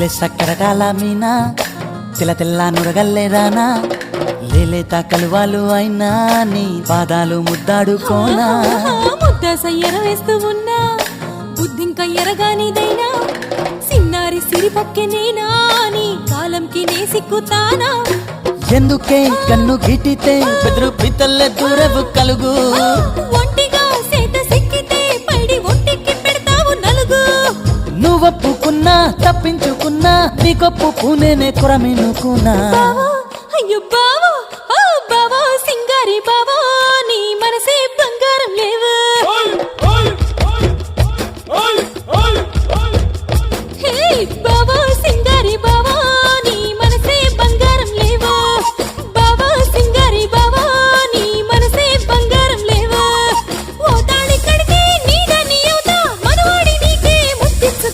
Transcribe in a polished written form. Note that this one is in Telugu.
లేలే సక్కరటాల మీనా తెల్ల తెల్ల నురగల్లేదానా లేలేత కలువాలు అయినా నీ పాదాలు ముద్దాడుకోనా ముద్ద సయ్యర వేస్తూ ఉన్నా బుద్ధింక ఎరగానిదైనా సిన్నారి సిరిపక్కె నేనా నీ కాలంకి నే సిక్కుతానా ఎందుకే కన్ను గిటితే బెదురు పితల్లె దూరవు కలుగు ఒంటిగా సేత సిక్కితే పైడి ఒంటికి పెడతావు నలుగు నువ్వొప్పుకున్నా తప్పించుకున్నా నీకొప్పు పూనేనే కొరమినుకున్నా బావా అయ్యో బావా